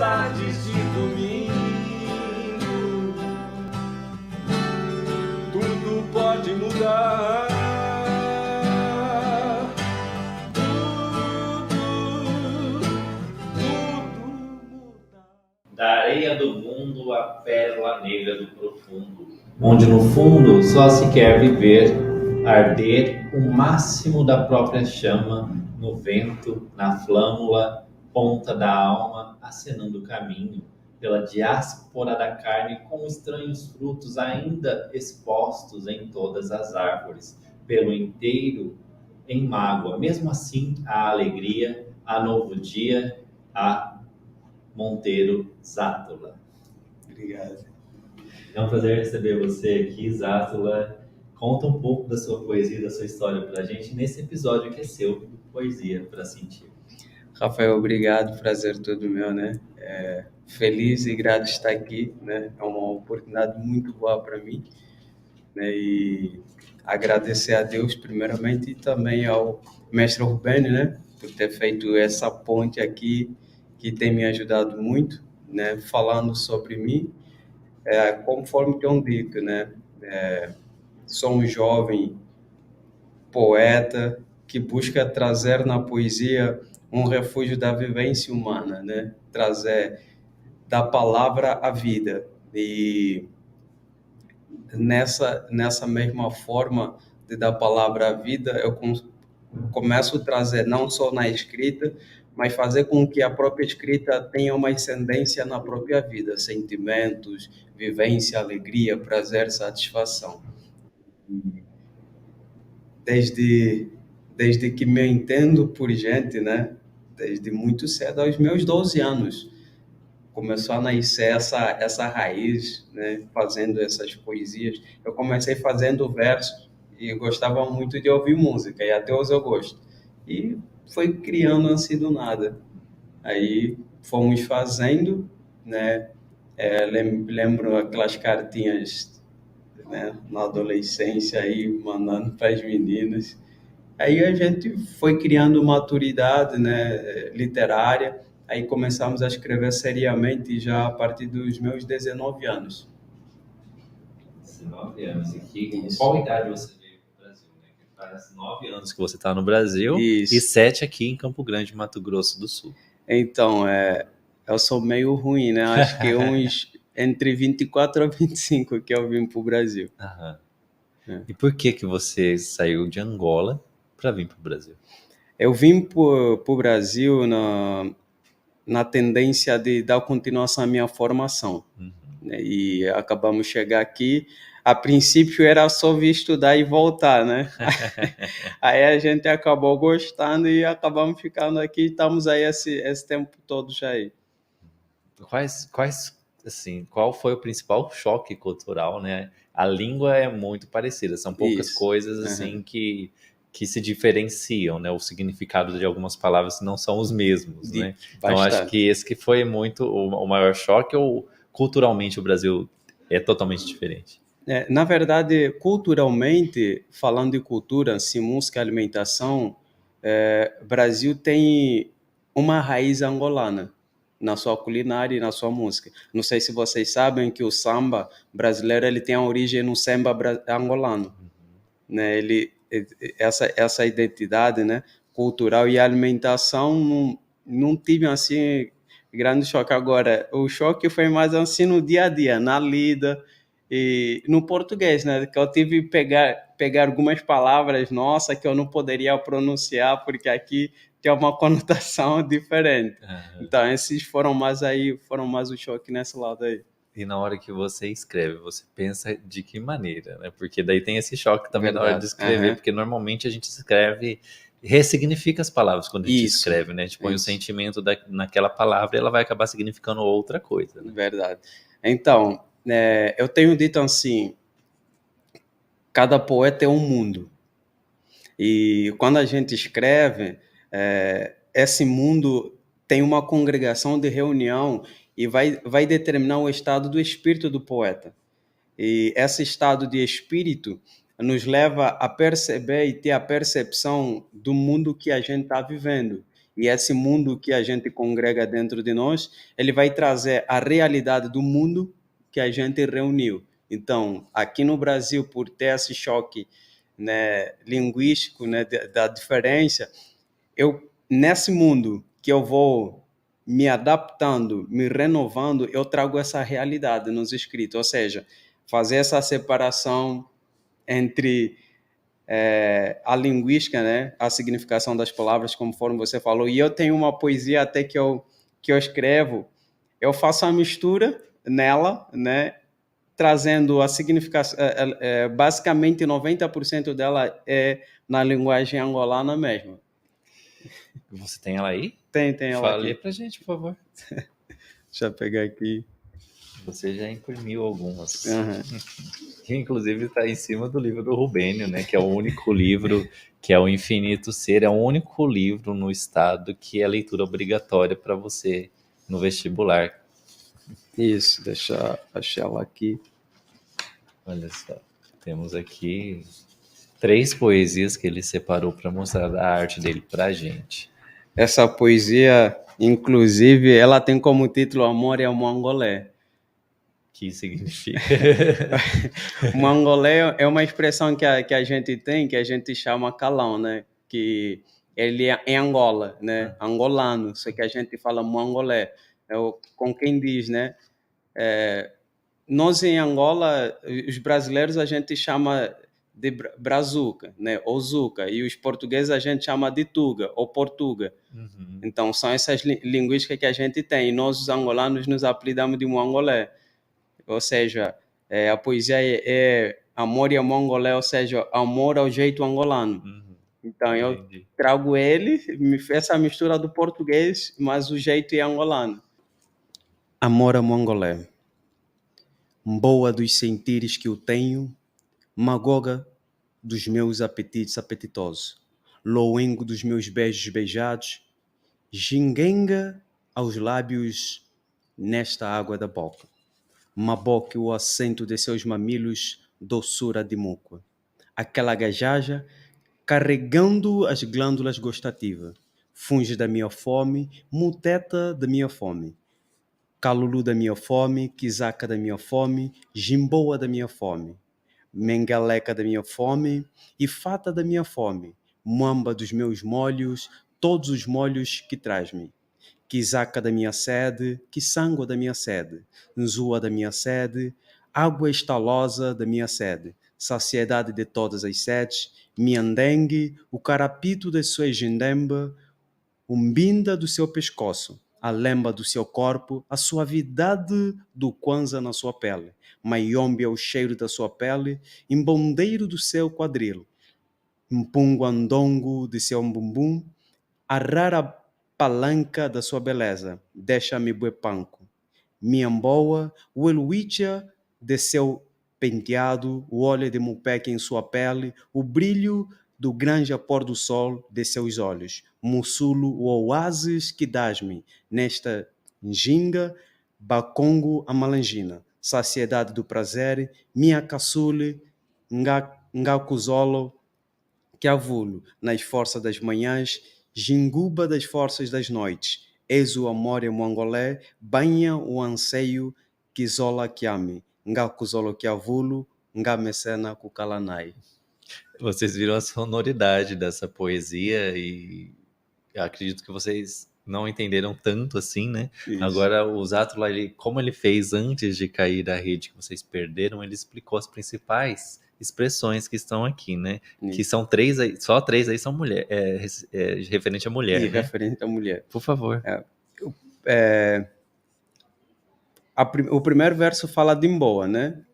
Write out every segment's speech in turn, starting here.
tardes de domingo, tudo pode mudar. Da areia do mundo a pérola negra do profundo, onde no fundo só se quer viver, arder o máximo da própria chama, no vento, na flâmula, ponta da alma, acenando o caminho, pela diáspora da carne com estranhos frutos ainda expostos em todas as árvores, pelo inteiro em mágoa, mesmo assim a alegria, a novo dia, a Monteiro Zátula. Obrigado. É um prazer receber você aqui, Zátula. Conta um pouco da sua poesia, da sua história para a gente nesse episódio que é seu, Poesia para Sentir. Rafael, obrigado, prazer todo meu, né? Feliz e grato de estar aqui, né? É uma oportunidade muito boa para mim, né? E agradecer a Deus primeiramente e também ao mestre Rubênio, né? Por ter feito essa ponte aqui que tem me ajudado muito, né? Falando sobre mim, conforme tenho dito, né? Sou um jovem poeta que busca trazer na poesia um refúgio da vivência humana, né? Trazer da palavra à vida. E nessa mesma forma de dar palavra à vida, eu começo a trazer não só na escrita, mas fazer com que a própria escrita tenha uma ascendência na própria vida, sentimentos, vivência, alegria, prazer, satisfação. Desde que me entendo por gente, né? Desde muito cedo, aos meus 12 anos, começou a nascer essa raiz, né? Fazendo essas poesias. Eu comecei fazendo versos e gostava muito de ouvir música, e até hoje eu gosto. E foi criando assim do nada. Aí fomos fazendo, né? Lembro aquelas cartinhas, né? Na adolescência aí, mandando para as meninas. Aí a gente foi criando maturidade, né, literária, aí começamos a escrever seriamente já a partir dos meus 19 anos. 19 anos. E Isso. qual idade você veio para o Brasil? Né? Que faz 9 anos que você está no Brasil. Isso. E 7 aqui em Campo Grande, Mato Grosso do Sul. Então, eu sou meio ruim, né? Acho que uns entre 24 a 25 que eu vim para o Brasil. Aham. E por que você saiu de Angola para vir para o Brasil? Eu vim para o Brasil na tendência de dar continuação à minha formação. Né? E acabamos de chegar aqui. A princípio era só vir estudar e voltar, né? Aí a gente acabou gostando e acabamos ficando aqui. Estamos aí esse tempo todo já aí. Assim, qual foi o principal choque cultural, né? A língua é muito parecida, são poucas Isso. coisas assim que se diferenciam, né? O significado de algumas palavras não são os mesmos, né? Então acho que esse que foi muito o maior choque, ou culturalmente o Brasil é totalmente diferente? Na verdade, culturalmente, falando de cultura, assim, música e alimentação, o Brasil tem uma raiz angolana na sua culinária e na sua música. Não sei se vocês sabem que o samba brasileiro ele tem a origem no samba angolano. Né? Essa identidade, né, cultural e alimentação não tive assim grande choque. Agora, o choque foi mais assim no dia a dia, na lida e no português, né, que eu tive que pegar algumas palavras nossas que eu não poderia pronunciar porque aqui tem uma conotação diferente. Então, esses foram mais o choque nesse lado aí. E na hora que você escreve, você pensa de que maneira, né? Porque daí tem esse choque também. Verdade. Na hora de escrever, porque normalmente a gente escreve, ressignifica as palavras quando a gente escreve, né? A gente põe o sentimento naquela palavra e ela vai acabar significando outra coisa, né? Verdade. Então, eu tenho dito assim, cada poeta é um mundo. E quando a gente escreve, esse mundo tem uma congregação de reunião e vai determinar o estado do espírito do poeta. E esse estado de espírito nos leva a perceber e ter a percepção do mundo que a gente está vivendo. E esse mundo que a gente congrega dentro de nós, ele vai trazer a realidade do mundo que a gente reuniu. Então, aqui no Brasil, por ter esse choque, né, linguístico, né, da diferença, eu nesse mundo que eu vou me adaptando, me renovando, eu trago essa realidade nos escritos, ou seja, fazer essa separação entre a linguística, né, a significação das palavras, conforme você falou. E eu tenho uma poesia até que eu escrevo, eu faço a mistura nela, né, trazendo a significação, basicamente 90% dela é na linguagem angolana mesmo. Você tem ela aí? Tem ela Fale aqui. pra gente, por favor. Deixa eu pegar aqui. Você já imprimiu algumas. Aham. Que inclusive está em cima do livro do Rubênio, né? Que é o único livro que é o Infinito Ser, é o único livro no estado que é leitura obrigatória para você no vestibular. Isso, deixa eu achar ela aqui. Olha só, temos aqui 3 poesias que ele separou para mostrar a arte dele pra gente. Essa poesia, inclusive, ela tem como título Amor é um Angolé. Que significa? Mangolé é uma expressão que a gente tem, que a gente chama calão, né? Que ele é em Angola, né? Angolano, só que a gente fala mangolé. Com quem diz, né? Nós em Angola, os brasileiros a gente chama de brazuca, né? Ou zuca, e os portugueses a gente chama de tuga ou portuga. Uhum. Então são essas linguísticas que a gente tem. E nós os angolanos nos apelidamos de mangolé. Ou seja, a poesia é amor e mongolé, ou seja, amor ao jeito angolano. Uhum. Então eu Entendi. trago ele, essa mistura do português, mas o jeito é angolano. Amor a mongolé, boa dos sentires que eu tenho, magoga dos meus apetites apetitosos, louengo dos meus beijos beijados, ginguenga aos lábios nesta água da boca. Maboque o assento de seus mamilos, doçura de mucoa. Aquela gajaja carregando as glândulas gustativas. Funge da minha fome, muteta da minha fome. Calulu da minha fome, quizaca da minha fome, jimboa da minha fome. Mengaleca da minha fome e fata da minha fome. Muamba dos meus molhos, todos os molhos que traz-me. Quizaca da minha sede, quiçangua da minha sede, nzua da minha sede, água estalosa da minha sede, saciedade de todas as sedes, miandengue, o carapito de sua gendemba, umbinda do seu pescoço, a lemba do seu corpo, a suavidade do kwanza na sua pele, maiombe é o cheiro da sua pele, embondeiro do seu quadril, mpunguandongo de seu bumbum, a rara palanca da sua beleza, deixa-me buepanco. Miamboa, o eluítia de seu penteado, o óleo de mupeque em sua pele, o brilho do grande pôr do sol de seus olhos. Mussulo, o oásis que dás-me nesta ginga, bacongo a malangina. Saciedade do prazer, minha caçule, ngacuzolo, que avulo nas forças das manhãs, jinguba das forças das noites. Eis o amor em mongolé, banha o anseio que zola que ame. Ngakuzolo que avulo, ngamecena kukalanai. Vocês viram a sonoridade dessa poesia e eu acredito que vocês não entenderam tanto assim, né? Isso. Agora, o Zátula, como ele fez antes de cair da rede que vocês perderam, ele explicou as principais expressões que estão aqui, né? Isso. Que são 3 aí, só 3 aí são mulher, referente à mulher, E né? referente à mulher. Por favor. O primeiro verso fala de Mboa, né?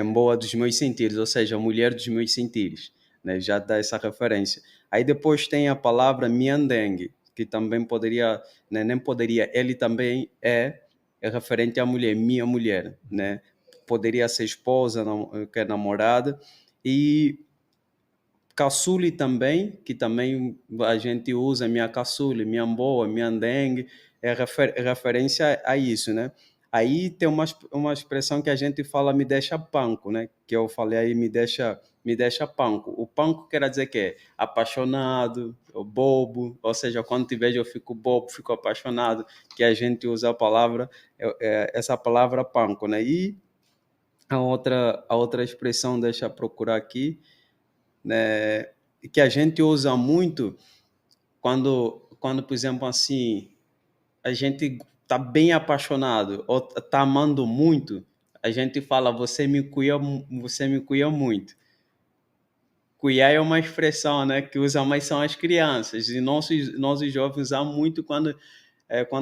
Mboa dos meus sentidos, ou seja, a mulher dos meus sentidos, né? Já dá essa referência. Aí depois tem a palavra Miandengue, que também poderia, né? Nem poderia, ele também é referente à mulher, minha mulher, né? Poderia ser esposa, que é namorada, e caçule também, que também a gente usa, minha caçule, minha mboa, minha dengue, é referência a isso, né? Aí tem uma expressão que a gente fala me deixa panco, né? Que eu falei aí me deixa me deixa panco. O panco quer dizer que é apaixonado, ou bobo, ou seja, quando te vejo eu fico bobo, fico apaixonado, que a gente usa a palavra, essa palavra panco, né? E a outra expressão, deixa eu procurar aqui, né, que a gente usa muito quando, por exemplo, assim, a gente tá bem apaixonado ou tá amando muito, a gente fala, você me cuia muito. Cuiar é uma expressão, né, que usa mais são as crianças, e nós os jovens usamos muito quando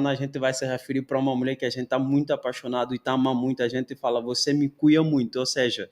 a gente vai se referir para uma mulher que a gente está muito apaixonado e tá amando muito, a gente fala, você me cuia muito, ou seja,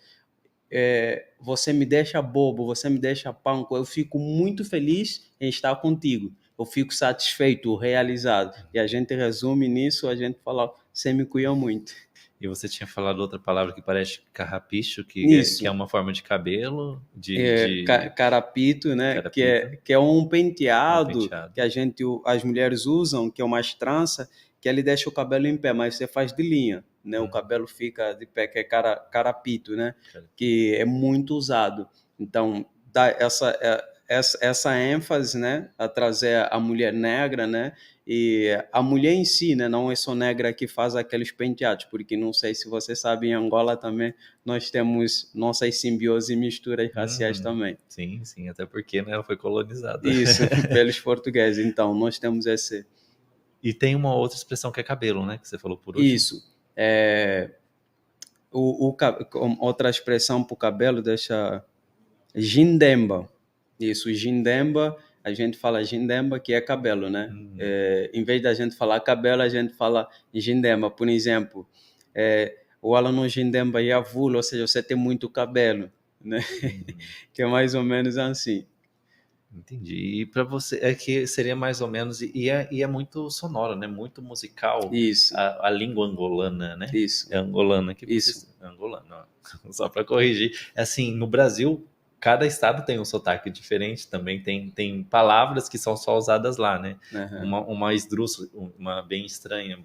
você me deixa bobo, você me deixa panco, eu fico muito feliz em estar contigo, eu fico satisfeito, realizado. E a gente resume nisso, a gente fala, você me cuida muito. E você tinha falado outra palavra que parece carrapicho, que Isso. é uma forma de cabelo, de Carapito, né? carapito. Que é um penteado, Um penteado. que as mulheres usam, que é uma trança, que ele deixa o cabelo em pé, mas você faz de linha, né? O cabelo fica de pé, que é carapito, né? Que é muito usado. Então, dá essa ênfase, né? A trazer a mulher negra, né? E a mulher em si, né? Não é só negra que faz aqueles penteados, porque não sei se você sabe, em Angola também nós temos nossas simbioses e misturas raciais também. Sim, sim, até porque, né, ela foi colonizada. Isso, pelos portugueses. Então, nós temos esse... E tem uma outra expressão que é cabelo, né? Que você falou por último. Isso. Outra expressão para o cabelo, deixa... Gindemba. Isso, gindemba, a gente fala gindemba, que é cabelo, né? Em vez da gente falar cabelo, a gente fala gindemba. Por exemplo, o aluno gindemba e avulho, ou seja, você tem muito cabelo, né? Que é mais ou menos assim. Entendi. E para você, é que seria mais ou menos, e é muito sonoro, né? Muito musical. Isso. A língua angolana, né? Isso. É angolana que Isso. Angolana, só para corrigir. Assim, no Brasil, cada estado tem um sotaque diferente também, tem palavras que são só usadas lá, né? Uma esdrúxula, uma bem estranha,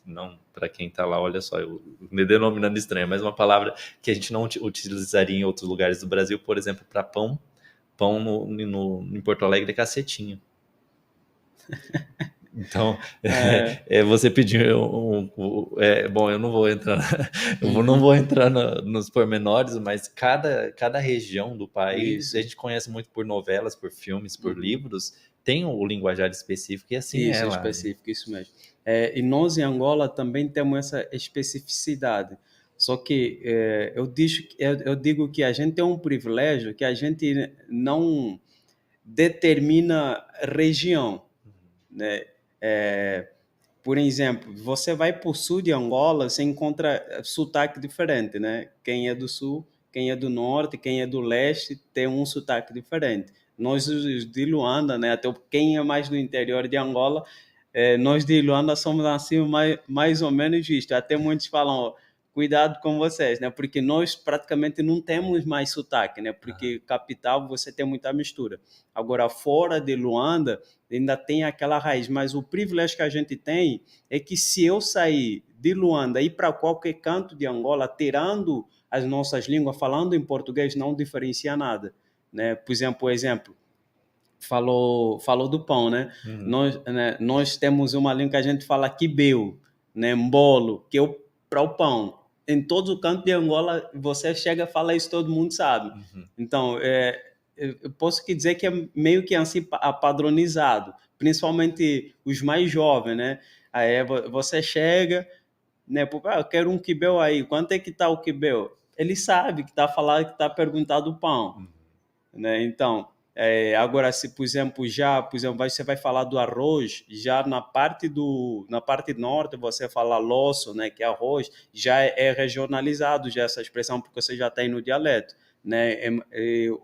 não para quem tá lá, olha só, eu me denominando estranha, mas uma palavra que a gente não utilizaria em outros lugares do Brasil, por exemplo, para pão em Porto Alegre é cacetinho. Então, você pediu bom, eu não vou entrar nos pormenores, mas cada região do país, Isso. a gente conhece muito por novelas, por filmes, por livros, tem o linguajar específico e assim isso, é lá. Específico, né? Isso mesmo. E nós em Angola também temos essa especificidade. Só que eu digo que a gente tem um privilégio que a gente não determina região, né? Por exemplo, você vai para o sul de Angola, você encontra sotaque diferente, né? Quem é do sul, quem é do norte, quem é do leste tem um sotaque diferente. Nós os de Luanda, né? Até quem é mais do interior de Angola, nós de Luanda somos assim mais ou menos visto. Até muitos falam, ó, cuidado com vocês, né? Porque nós praticamente não temos mais sotaque, né? Porque capital você tem muita mistura. Agora, fora de Luanda, ainda tem aquela raiz, mas o privilégio que a gente tem é que se eu sair de Luanda e ir para qualquer canto de Angola, tirando as nossas línguas, falando em português, não diferencia nada, né? Por exemplo, falou do pão, né? Nós temos uma língua que a gente fala quibeu, né? Mbolo, que é para o pão. Em todo o canto de Angola, você chega a falar isso, todo mundo sabe. Então, eu posso dizer que é meio que assim padronizado, principalmente os mais jovens, né? Aí você chega, né? Eu quero um quibeu aí, quanto é que tá o quibeu? Ele sabe que tá falando, que tá perguntando o pão, né? Então, agora se por exemplo você vai falar do arroz, já na parte norte você fala loço, né? Que é arroz, já é regionalizado já essa expressão porque você já tem no dialeto, né?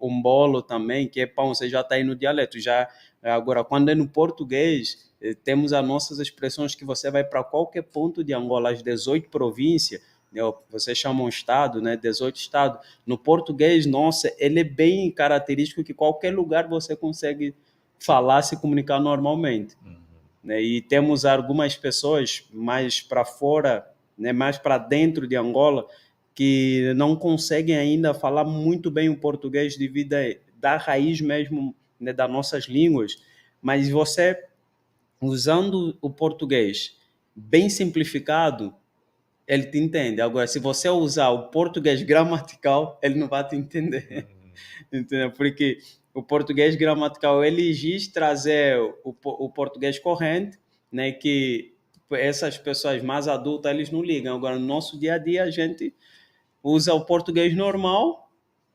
Umbolo também, que é pão, você já está aí no dialeto. Já agora, quando é no português, temos as nossas expressões que você vai para qualquer ponto de Angola, as 18 províncias, né? Você chama um estado, né? 18 estados. No português, nossa, ele é bem característico que qualquer lugar você consegue falar, se comunicar normalmente. Né? E temos algumas pessoas mais para fora, né? Mais para dentro de Angola, que não conseguem ainda falar muito bem o português devido da raiz mesmo, né, das nossas línguas, mas você, usando o português bem simplificado, ele te entende. Agora, se você usar o português gramatical, ele não vai te entender. Entendeu? Porque o português gramatical ele exige trazer o português corrente, né? Que essas pessoas mais adultas eles não ligam. Agora, no nosso dia a dia, a gente usa o português normal,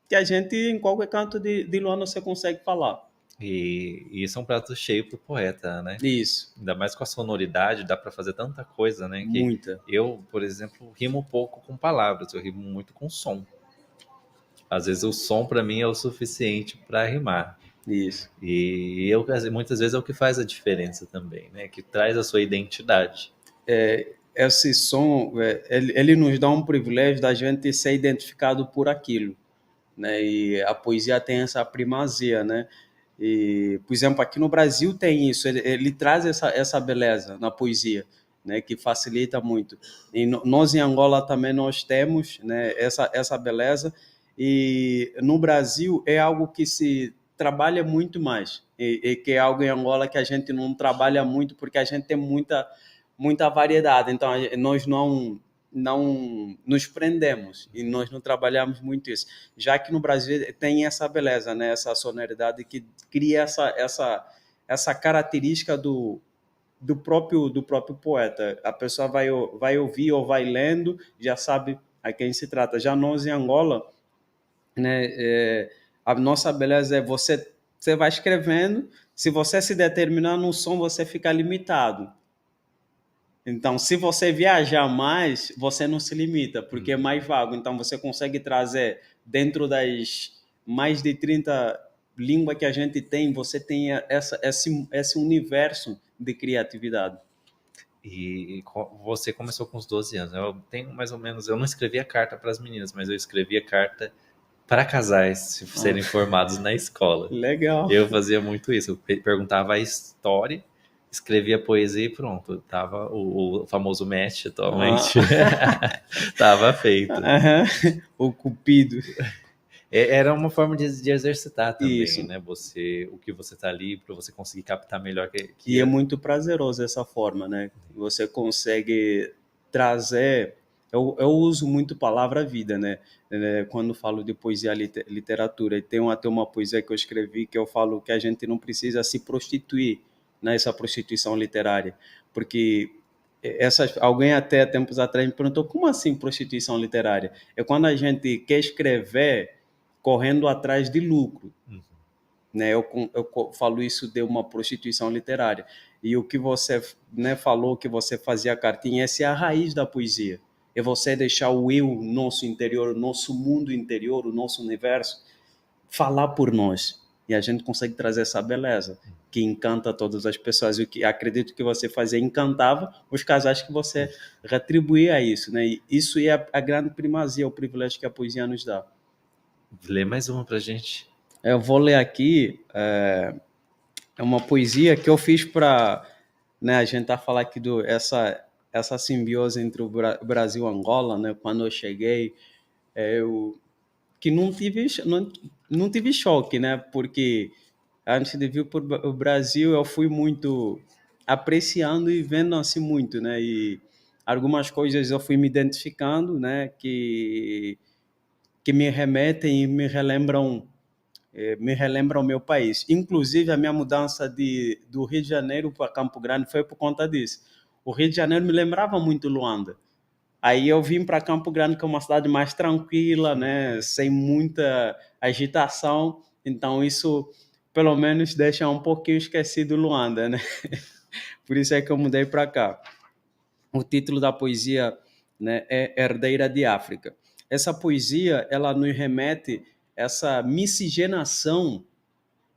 que a gente, em qualquer canto de Luanda, você consegue falar. E isso é um prato cheio pro poeta, né? Isso, Ainda mais com a sonoridade, dá para fazer tanta coisa, né? Que muita. eu, por exemplo, rimo pouco com palavras, eu rimo muito com som. Às vezes o som para mim é o suficiente para rimar. Isso. E muitas vezes é o que faz a diferença também, né? Que traz a sua identidade. Esse som, ele nos dá um privilégio da gente ser identificado por aquilo, né? E a poesia tem essa primazia, né? E, por exemplo, aqui no Brasil tem isso, ele traz essa beleza na poesia, né? Que facilita muito. E nós em Angola também nós temos, né? Essa beleza, e no Brasil é algo que se trabalha muito mais, e que é algo em Angola que a gente não trabalha muito porque a gente tem muita variedade, então nós não nos prendemos e nós não trabalhamos muito isso. Já que no Brasil tem essa beleza, né? Essa sonoridade que cria essa característica do próprio poeta. A pessoa vai ouvir ou vai lendo, já sabe a quem se trata. Já nós em Angola, né? A nossa beleza é você vai escrevendo, se você se determinar no som, você fica limitado. Então, se você viajar mais, você não se limita, porque é mais vago. Então, você consegue trazer dentro das mais de 30 línguas que a gente tem, você tem esse universo de criatividade. E você começou com os 12 anos. Eu tenho mais ou menos. Eu não escrevia carta para as meninas, mas eu escrevia carta para casais serem formados na escola. Legal. Eu fazia muito isso. Eu perguntava a história, escrevia poesia e pronto. Tava o famoso match atualmente. Tava feito. O cupido. Era uma forma de exercitar também, Isso. né? O que você tá ali para você conseguir captar melhor. E é muito prazeroso essa forma, né? Você consegue trazer. Eu uso muito palavra vida, né? Quando falo de poesia literatura, e tem até uma poesia que eu escrevi que eu falo que a gente não precisa se prostituir nessa prostituição literária, porque alguém até tempos atrás me perguntou como assim prostituição literária? É quando a gente quer escrever correndo atrás de lucro. Né, eu falo isso de uma prostituição literária. E o que você, né, falou que você fazia cartinha, essa é a raiz da poesia. É você deixar o eu, nosso interior, o nosso mundo interior, o nosso universo, falar por nós. E a gente consegue trazer essa beleza que encanta todas as pessoas. E o que acredito que você fazia encantava os casais que você retribuía isso. Né? E isso é a grande primazia, o privilégio que a poesia nos dá. Lê mais uma pra gente. Eu vou ler aqui, é uma poesia que eu fiz para, né, a gente falar aqui essa simbiose entre o Brasil e Angola, né? Quando eu cheguei, eu que não tive choque, né? Porque antes de vir para o Brasil, eu fui muito apreciando e vendo assim muito, né? E algumas coisas eu fui me identificando, né? Que me remetem e me relembram o meu país. Inclusive, a minha mudança do Rio de Janeiro para Campo Grande foi por conta disso. O Rio de Janeiro me lembrava muito Luanda. Aí eu vim para Campo Grande, que é uma cidade mais tranquila, né, sem muita agitação. Então, isso, pelo menos, deixa um pouquinho esquecido Luanda, né? Por isso é que eu mudei para cá. O título da poesia, né, é Herdeira de África. Essa poesia, ela nos remete essa miscigenação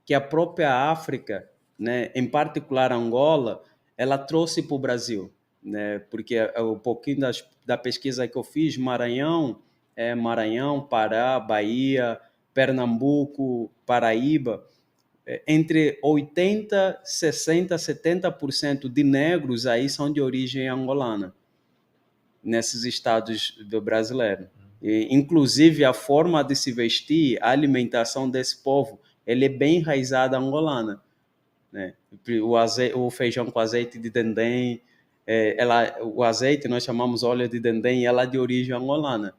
que a própria África, né, em particular Angola, ela trouxe para o Brasil, né, porque um pouquinho da pesquisa que eu fiz, Maranhão, Pará, Bahia, Pernambuco, Paraíba, entre 80%, 60%, 70% de negros aí são de origem angolana, nesses estados do brasileiro. Inclusive, a forma de se vestir, a alimentação desse povo, ele é bem enraizada angolana, né? O feijão com azeite de dendém, o azeite nós chamamos óleo de dendém, ela é de origem angolana,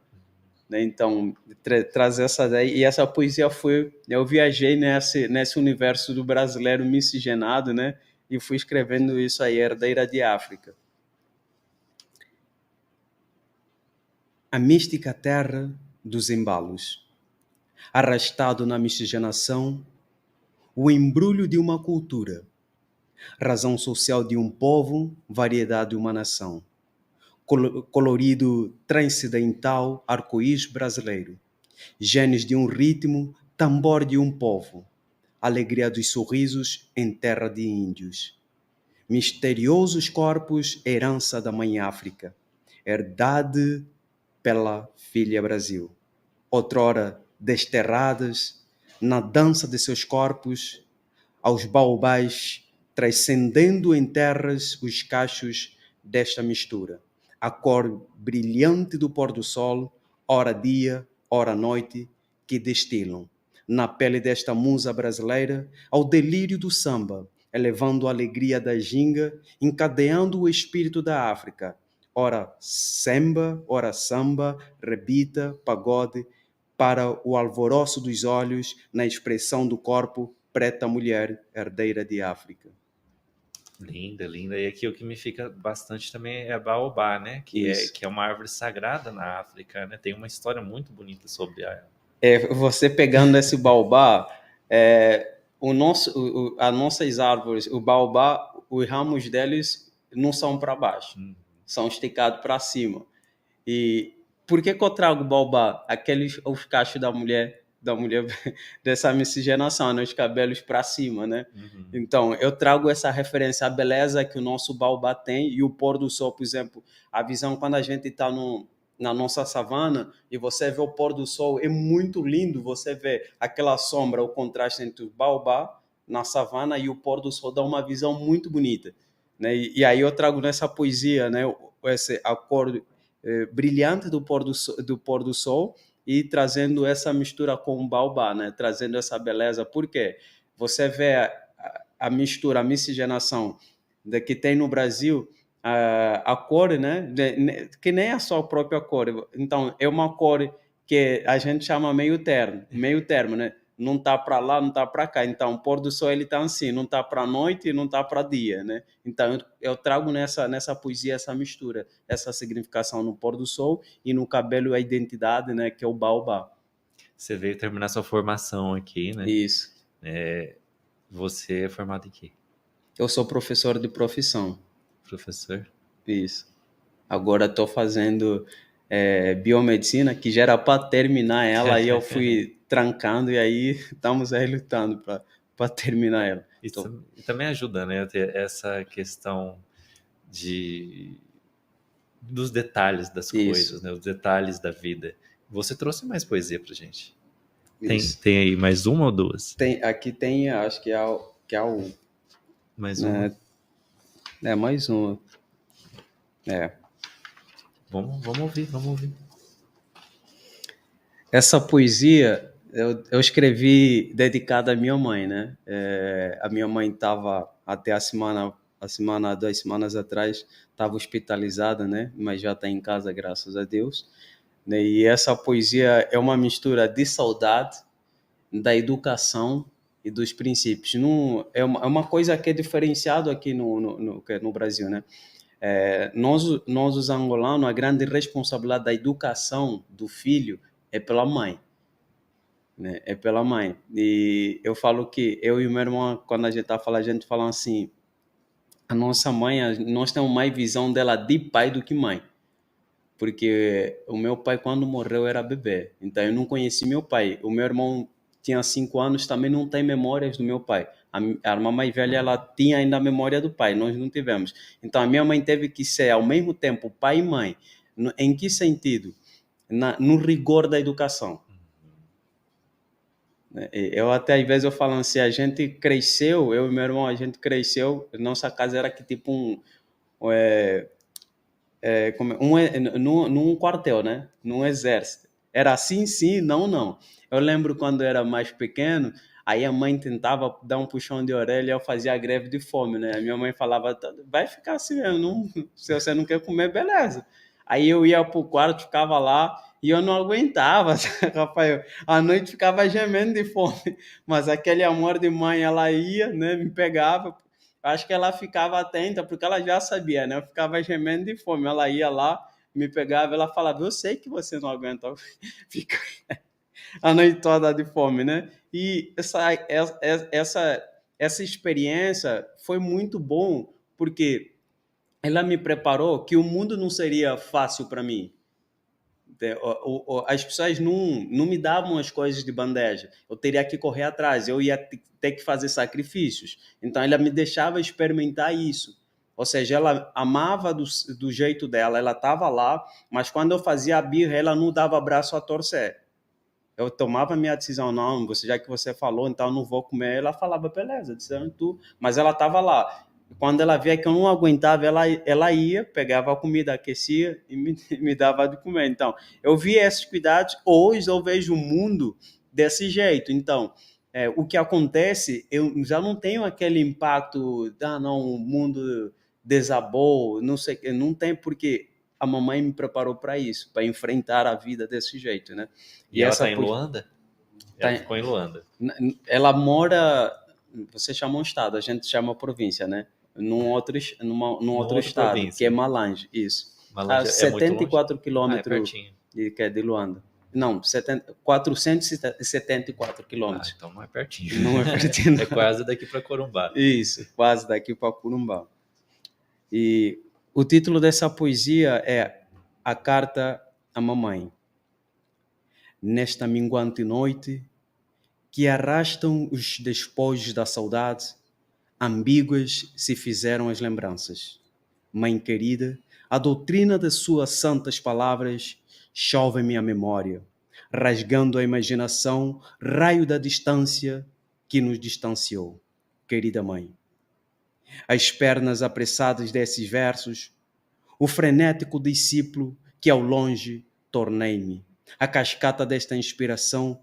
né? Então, traz essa daí, e essa poesia eu viajei nesse universo do brasileiro miscigenado, né? E fui escrevendo isso aí, Herdeira de África. A mística terra dos embalos, arrastado na miscigenação, o embrulho de uma cultura, razão social de um povo, variedade de uma nação, colorido transcendental, arco-íris brasileiro, genes de um ritmo, tambor de um povo, alegria dos sorrisos em terra de índios, misteriosos corpos, herança da mãe África, herdade pela filha Brasil, outrora desterradas na dança de seus corpos, aos baobás, transcendendo em terras os cachos desta mistura, a cor brilhante do pôr do sol, ora dia, ora noite, que destilam na pele desta musa brasileira ao delírio do samba, elevando a alegria da ginga, encadeando o espírito da África, ora samba, ora samba, rebita, pagode, para o alvoroço dos olhos, na expressão do corpo, preta mulher, herdeira de África. Linda, linda. E aqui o que me fica bastante também é a baobá, né? Que é uma árvore sagrada na África, né? Tem uma história muito bonita sobre a... Você pegando esse baobá, as nossas árvores, o baobá, os ramos deles não são para baixo, são esticados para cima. E por que eu trago baobá? Os cachos da mulher dessa miscigenação, né? Os cabelos para cima, né? Então, eu trago essa referência à beleza que o nosso baobá tem e o pôr do sol, por exemplo, a visão quando a gente está na nossa savana e você vê o pôr do sol, é muito lindo, você vê aquela sombra, o contraste entre o baobá na savana e o pôr do sol dá uma visão muito bonita, né? E aí eu trago nessa poesia, né, esse acordo brilhante do pôr do sol e trazendo essa mistura com o baobá, né? Trazendo essa beleza, porque você vê a mistura, a miscigenação que tem no Brasil, a cor, né? Que nem é só a própria cor. Então, é uma cor que a gente chama meio termo, né? Não tá para lá, não tá para cá. Então, o pôr do sol ele tá assim, não tá para noite e não tá para dia, né? Então, eu trago nessa poesia essa mistura, essa significação no pôr do sol e no cabelo a identidade, né? Que é o baobá. Você veio terminar sua formação aqui, né? Isso. Você é formado em quê? Eu sou professor de profissão. Professor? Isso. Agora estou fazendo biomedicina, que já era para terminar ela, e eu fui trancando, e aí estamos aí lutando para terminar ela. Isso também ajuda, né? Ter essa questão dos detalhes das coisas, né? Os detalhes da vida. Você trouxe mais poesia pra gente. Tem aí mais uma ou duas? Aqui tem, acho que é o mais uma? Mais uma. Vamos ouvir. Essa poesia eu escrevi dedicada à minha mãe, né? A minha mãe estava até 2 semanas atrás, estava hospitalizada, né? Mas já está em casa, graças a Deus. E essa poesia é uma mistura de saudade, da educação e dos princípios. Não, é uma coisa que é diferenciado aqui no Brasil, né? Nós, os angolanos, a grande responsabilidade da educação do filho é pela mãe, né? É pela mãe. E eu falo que eu e o meu irmão, quando a gente tá falando, a gente fala assim, a nossa mãe, nós temos mais visão dela de pai do que mãe. Porque o meu pai, quando morreu, era bebê. Então, eu não conheci meu pai. O meu irmão tinha 5 anos, também não tem memórias do meu pai. A irmã mais velha, ela tinha ainda a memória do pai, nós não tivemos. Então, a minha mãe teve que ser, ao mesmo tempo, pai e mãe. Em que sentido? No rigor da educação. Eu até, às vezes, eu falo assim, a gente cresceu, eu e meu irmão, a gente cresceu, nossa casa era que tipo num quartel, né? Num exército. Era assim, sim, não, não. Eu lembro quando eu era mais pequeno, aí a mãe tentava dar um puxão de orelha e eu fazia greve de fome, né? A minha mãe falava, vai ficar assim mesmo, se você não quer comer, beleza. Aí eu ia pro quarto, ficava lá e eu não aguentava, Rafael. À noite ficava gemendo de fome, mas aquele amor de mãe, ela ia, né? Me pegava. Acho que ela ficava atenta, porque ela já sabia, né? Eu ficava gemendo de fome. Ela ia lá, me pegava, ela falava, eu sei que você não aguenta ficar a noite toda de fome, né? E essa experiência foi muito bom, porque ela me preparou que o mundo não seria fácil para mim. As pessoas não me davam as coisas de bandeja. Eu teria que correr atrás, eu ia ter que fazer sacrifícios. Então, ela me deixava experimentar isso. Ou seja, ela amava do jeito dela, ela estava lá, mas quando eu fazia a birra, ela não dava braço a torcer. Eu tomava minha decisão, não, já que você falou, então eu não vou comer. Ela falava, beleza, decisão tu. Mas ela estava lá. Quando ela via que eu não aguentava, ela ia, pegava a comida, aquecia e me dava de comer. Então, eu vi esses cuidados. Hoje eu vejo o mundo desse jeito. Então, o que acontece, eu já não tenho aquele impacto, não, o mundo desabou, não sei, não tem porque a mamãe me preparou para isso, para enfrentar a vida desse jeito, né? E ela está em Luanda? Tá, Ela ficou em Luanda. ela mora, você chama um estado, a gente chama província, né? Num outro estado, província. que é Malange, isso. Malange A é muito longe? 74 quilômetros pertinho. que é de Luanda. Não, 474 quilômetros. Então não é pertinho. Não é pertinho. É quase daqui para Corumbá. Isso, quase daqui para Corumbá. E o título dessa poesia é A Carta à Mamãe. Nesta minguante noite, que arrastam os despojos da saudade, ambíguas se fizeram as lembranças. Mãe querida, a doutrina das suas santas palavras chove em minha memória, rasgando a imaginação, raio da distância que nos distanciou. Querida mãe, as pernas apressadas desses versos, o frenético discípulo que ao longe tornei-me, a cascata desta inspiração,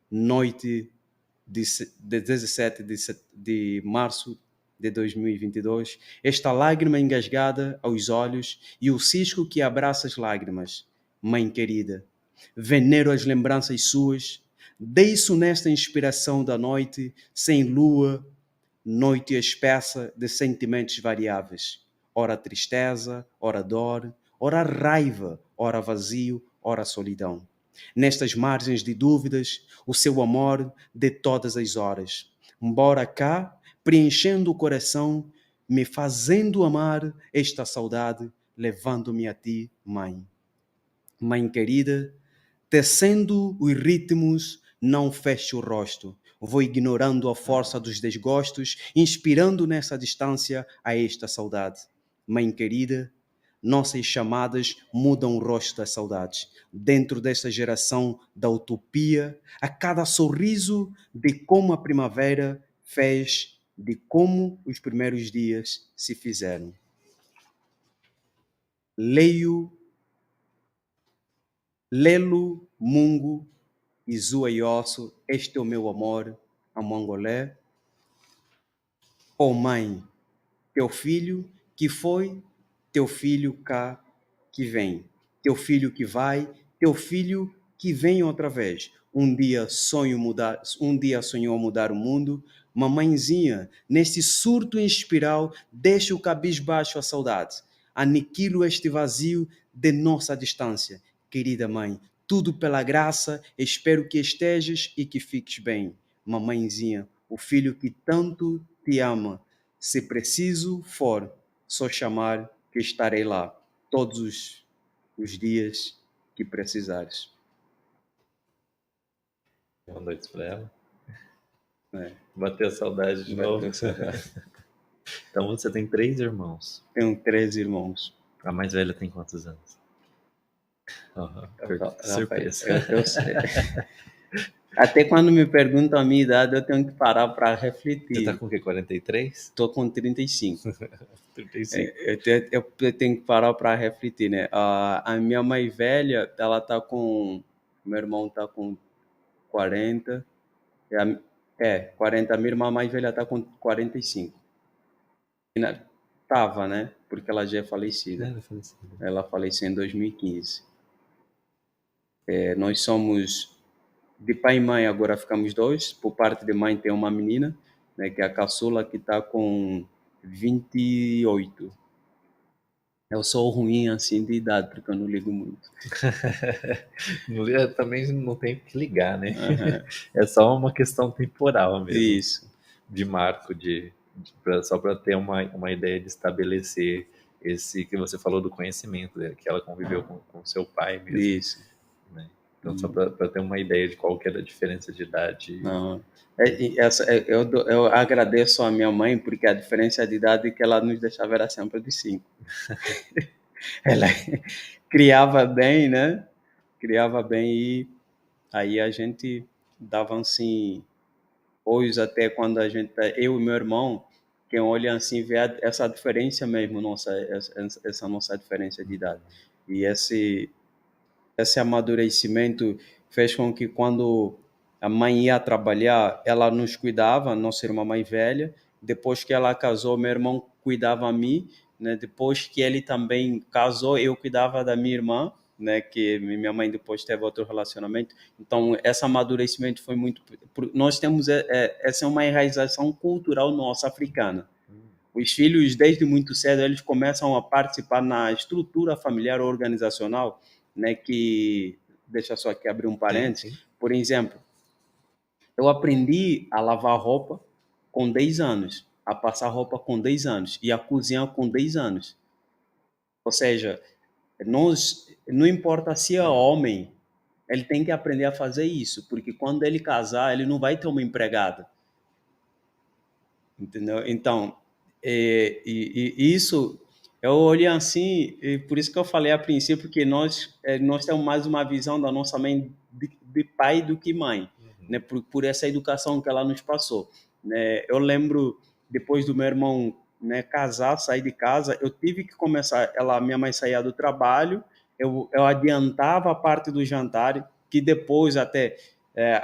noite de 17 de março de 2022, esta lágrima engasgada aos olhos e o cisco que abraça as lágrimas. Mãe querida, venero as lembranças suas, deixo nesta inspiração da noite, sem lua, noite espessa de sentimentos variáveis. Ora tristeza, ora dor, ora raiva, ora vazio, ora solidão. Nestas margens de dúvidas, o seu amor de todas as horas. Embora cá, preenchendo o coração, me fazendo amar esta saudade, levando-me a ti, mãe. Mãe querida, tecendo os ritmos, não fecho o rosto. Vou ignorando a força dos desgostos, inspirando nessa distância a esta saudade. Mãe querida, nossas chamadas mudam o rosto das saudades. Dentro desta geração da utopia, a cada sorriso de como a primavera fez, de como os primeiros dias se fizeram. Lelo, Mungo, Izua e Osso, este é o meu amor, a Mongolé. Oh mãe, teu filho que foi, teu filho cá que vem, teu filho que vai, teu filho que vem outra vez. Um dia sonhou mudar o mundo. Mamãezinha, neste surto em espiral, deixa o cabisbaixo a saudade. Aniquilo este vazio de nossa distância. Querida mãe, tudo pela graça, espero que estejas e que fiques bem. Mamãezinha, o filho que tanto te ama, se preciso for, só chamar que estarei lá todos os dias que precisares. Boa noite para ela. É. Bateu a saudade de novo. Então você tem 3 irmãos. Tenho 3 irmãos. A mais velha tem quantos anos? Surpresa. Eu sei. Até quando me perguntam a minha idade, eu tenho que parar para refletir. Você tá com o quê? 43? Estou com 35. 35. Eu tenho que parar para refletir, né? A minha mãe velha, ela tá com Meu irmão está com 40. 40. Minha irmã mais velha está com 45. Tava, né? Porque ela já é falecida. Ela faleceu em 2015. Nós somos de pai e mãe, agora ficamos dois. Por parte de mãe tem uma menina, né, que é a caçula, que está com 28. Eu sou ruim assim de idade, porque eu não ligo muito. Também não tem que ligar, né? Aham. É só uma questão temporal mesmo, Isso, de marco, só para ter uma ideia de estabelecer esse que você falou do conhecimento, né, que ela conviveu com seu pai mesmo, isso. né? Então, só para ter uma ideia de qual que era a diferença de idade. Não. Eu agradeço a minha mãe, porque a diferença de idade que ela nos deixava era sempre de 5. Ela criava bem, né? Criava bem, e aí a gente dava assim, hoje até quando a gente, eu e meu irmão, quem olha assim vê essa diferença mesmo, essa nossa diferença de idade. E esse amadurecimento fez com que, quando a mãe ia trabalhar, ela nos cuidava, nossa irmã mais velha. Depois que ela casou, meu irmão cuidava a mim, né? Depois que ele também casou, eu cuidava da minha irmã, né? Que minha mãe depois teve outro relacionamento. Então, esse amadurecimento foi muito... Nós temos... essa é uma enraização cultural nossa, africana. Os filhos, desde muito cedo, eles começam a participar na estrutura familiar organizacional, né, que, deixa só aqui abrir um parênteses, Sim. Por exemplo, eu aprendi a lavar roupa com 10 anos, a passar roupa com 10 anos e a cozinhar com 10 anos. Ou seja, não importa se é homem, ele tem que aprender a fazer isso, porque quando ele casar, ele não vai ter uma empregada. Entendeu? Então, e isso, eu olhei assim, e por isso que eu falei a princípio que nós temos mais uma visão da nossa mãe de pai do que mãe, né? Por essa educação que ela nos passou, né? Eu lembro, depois do meu irmão, né, casar, sair de casa, eu tive que começar, minha mãe saía do trabalho, eu adiantava a parte do jantar, que depois até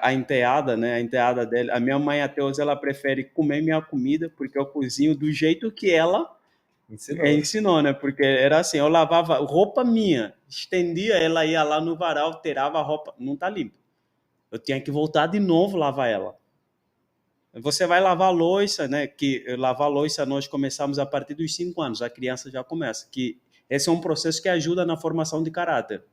a enteada, né? A enteada dele. A minha mãe até hoje ela prefere comer minha comida, porque eu cozinho do jeito que ela ensinou, né? Porque era assim, eu lavava roupa minha, estendia, ela ia lá no varal, tirava a roupa, não tá limpa. Eu tinha que voltar de novo lavar ela. Você vai lavar a louça, né? Que lavar a louça nós começamos a partir dos 5 anos, a criança já começa. Que esse é um processo que ajuda na formação de caráter.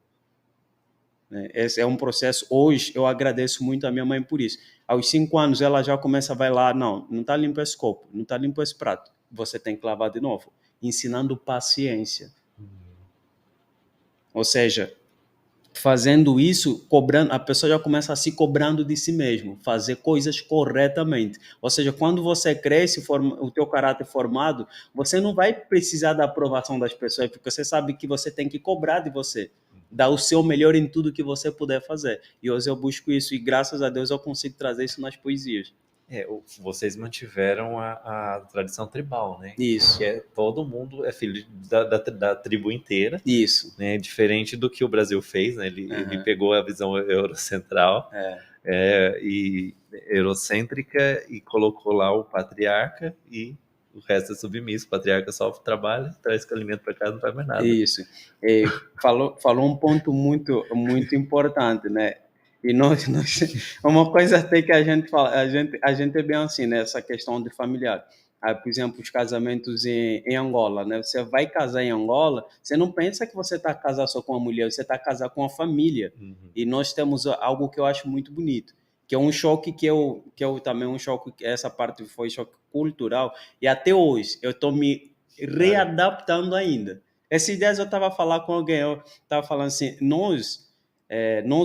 Esse é um processo, hoje eu agradeço muito a minha mãe por isso. Aos 5 anos ela já começa, vai lá, não está limpo esse copo, não está limpo esse prato, você tem que lavar de novo, ensinando paciência. Ou seja, fazendo isso, cobrando, a pessoa já começa a se cobrando de si mesmo, fazer coisas corretamente. Ou seja, quando você cresce, o teu caráter formado, você não vai precisar da aprovação das pessoas, porque você sabe que você tem que cobrar de você, dar o seu melhor em tudo que você puder fazer. E hoje eu busco isso, e graças a Deus eu consigo trazer isso nas poesias. Vocês mantiveram a tradição tribal, né? Isso. Que todo mundo é filho da tribo inteira. Isso. Né? Diferente do que o Brasil fez, né? Ele pegou a visão eurocentral e eurocêntrica e colocou lá o patriarca, e o resto é submisso. O patriarca só trabalha, traz alimento para casa, não faz mais nada. Isso. Falou um ponto muito, muito importante, né? E nós uma coisa até que a gente fala, a gente é bem assim, né? Essa questão de familiar. Por exemplo, os casamentos em Angola, né? Você vai casar em Angola, você não pensa que você está casado só com a mulher, você está casado com a família. E nós temos algo que eu acho muito bonito, que é um choque que eu também, um choque, essa parte foi choque cultural, e até hoje eu estou me readaptando ainda. Esses dias eu estava falando com alguém, eu estava falando assim, nós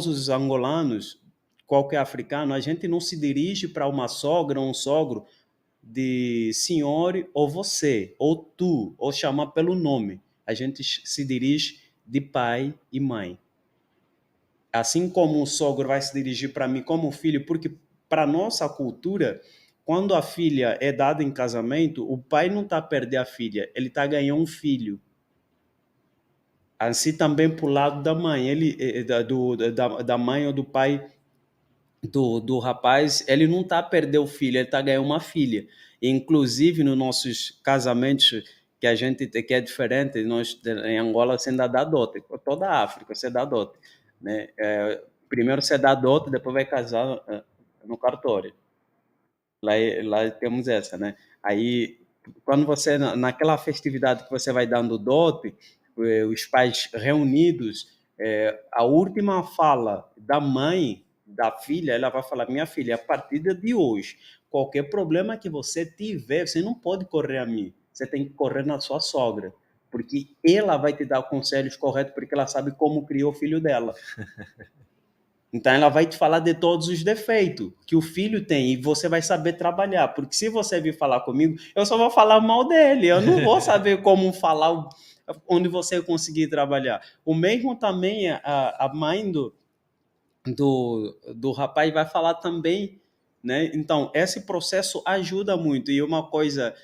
os angolanos, qualquer africano, a gente não se dirige para uma sogra ou um sogro de senhor ou você, ou tu, ou chamar pelo nome. A gente se dirige de pai e mãe. Assim como o sogro vai se dirigir para mim como filho, porque para nossa cultura, quando a filha é dada em casamento, o pai não está a perder a filha, ele está a ganhar um filho. Assim também para o lado da mãe, da mãe ou do pai do rapaz, ele não está a perder o filho, ele está a ganhar uma filha. Inclusive, nos nossos casamentos, que a gente que é diferente, nós em Angola você ainda dá dote, toda a África você dá dote, né? Primeiro você dá dote, depois vai casar no cartório. Lá temos essa, né? Aí, quando você, naquela festividade que você vai dando dote, os pais reunidos, a última fala da mãe, da filha, ela vai falar: minha filha, a partir de hoje, qualquer problema que você tiver, você não pode correr a mim, você tem que correr na sua sogra, porque ela vai te dar conselhos corretos, porque ela sabe como criou o filho dela. Então ela vai te falar de todos os defeitos que o filho tem e você vai saber trabalhar. Porque se você vir falar comigo, eu só vou falar mal dele. Eu não vou saber como falar onde você conseguir trabalhar. O mesmo também a mãe do rapaz vai falar também, né? Então esse processo ajuda muito. E uma coisa,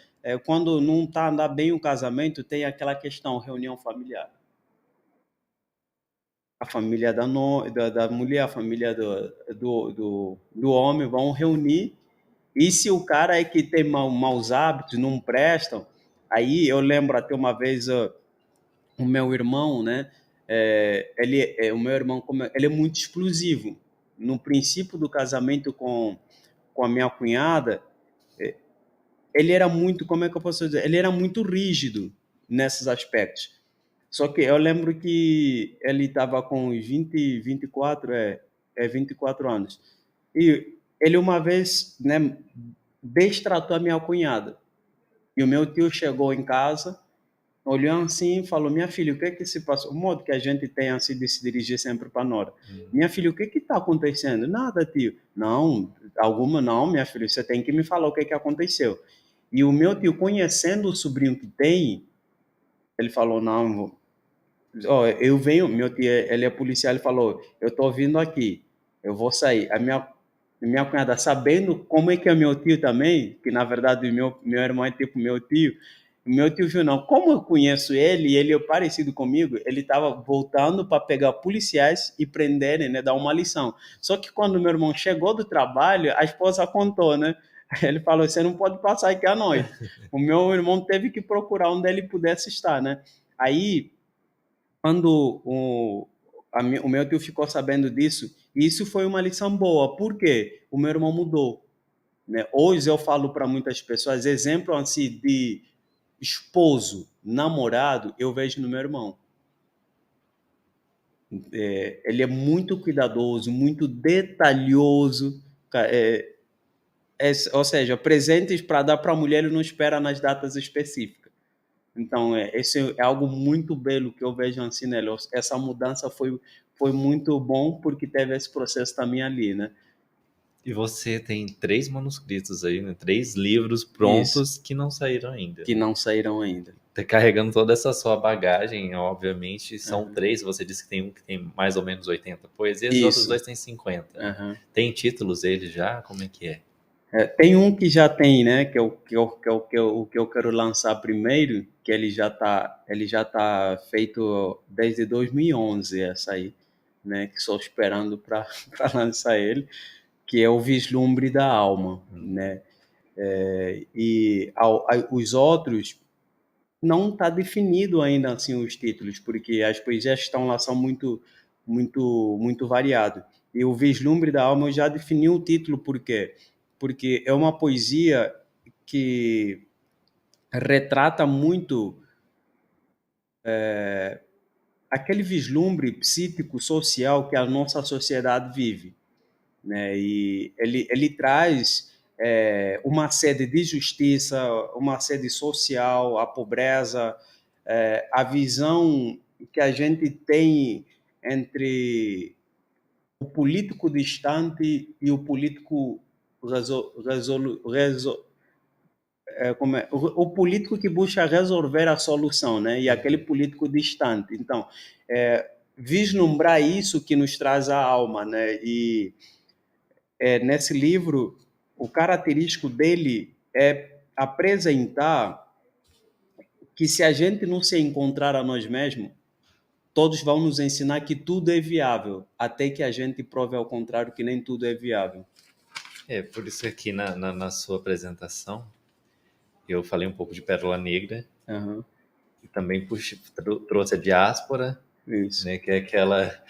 quando não está andando bem o casamento, tem aquela questão, reunião familiar. A família da mulher, a família do homem vão reunir. E se o cara é que tem maus hábitos, não prestam, aí eu lembro até uma vez o meu irmão, né? O meu irmão, ele é muito explosivo. No princípio do casamento com a minha cunhada, ele era muito, como é que eu posso dizer? Ele era muito rígido nesses aspectos. Só que eu lembro que ele estava com 24, 24 anos. E ele uma vez, né, destratou a minha cunhada. E o meu tio chegou em casa, olhou assim e falou: minha filha, o que é que se passou? O modo que a gente tem assim de se dirigir sempre para a Nora. Minha filha, o que que está acontecendo? Nada, tio. Não, não, minha filha, você tem que me falar o que que aconteceu. E o meu tio, conhecendo o sobrinho que tem, ele falou: não, eu venho, meu tio, ele é policial, ele falou: eu tô vindo aqui, eu vou sair. A minha cunhada, sabendo como é que é meu tio também, que na verdade meu irmão é tipo meu tio, o meu tio viu, não, como eu conheço ele, e ele é parecido comigo, ele estava voltando para pegar policiais e prenderem, né, dar uma lição. Só que quando meu irmão chegou do trabalho, a esposa contou, né? Ele falou: você não pode passar aqui à noite. O meu irmão teve que procurar onde ele pudesse estar, né? Aí quando o meu tio ficou sabendo disso, isso foi uma lição boa, porque o meu irmão mudou, né? Hoje eu falo para muitas pessoas, exemplo assim de esposo, namorado, eu vejo no meu irmão. Ele é muito cuidadoso, muito detalhoso, ou seja, presentes para dar para a mulher ele não espera nas datas específicas. Então, esse é algo muito belo que eu vejo assim nele. Essa mudança foi muito bom porque teve esse processo também ali, né? E você tem 3 manuscritos aí, né? 3 livros Isso, prontos que não saíram ainda. que não saíram ainda. Tá carregando toda essa sua bagagem, obviamente, são 3. Você disse que tem um que tem mais ou menos 80 poesias, e os outros Isso. 2 têm 50. Uhum. Tem títulos eles já? Como é que é? Tem um que já tem, né? Que eu quero lançar primeiro, que ele já tá feito desde 2011, essa aí, né? Que estou esperando para lançar ele, que é o Vislumbre da Alma, né? Os outros não está definido ainda assim os títulos, porque as poesias que estão lá são muito variado. E o Vislumbre da Alma eu já defini o título, por quê? Porque é uma poesia que retrata muito aquele vislumbre psíquico social que a nossa sociedade vive, né? E ele traz uma sede de justiça, uma sede social, a pobreza, a visão que a gente tem entre o político distante e o político o político que busca resolver a solução, né? E aquele político distante. Então, vislumbrar isso que nos traz a alma, né? E nesse livro, o característico dele é apresentar que se a gente não se encontrar a nós mesmos, todos vão nos ensinar que tudo é viável, até que a gente prove ao contrário que nem tudo é viável. Por isso aqui na sua apresentação, eu falei um pouco de Pérola Negra Aham, e também trouxe a diáspora, isso. né, que é aquela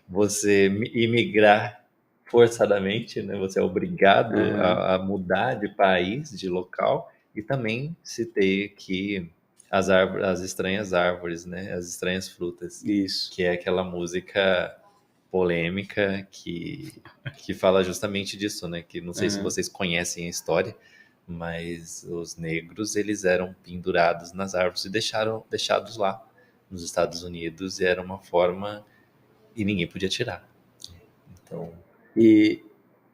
você imigrar forçadamente, né? Você é obrigado Aham, a mudar de país, de local, e também citei aqui as estranhas árvores, né? As estranhas frutas, isso. que é aquela música polêmica que fala justamente disso, né? Que não sei se Aham. vocês conhecem a história, mas os negros eles eram pendurados nas árvores e deixados lá nos Estados Unidos, e era uma forma e ninguém podia tirar. Então, E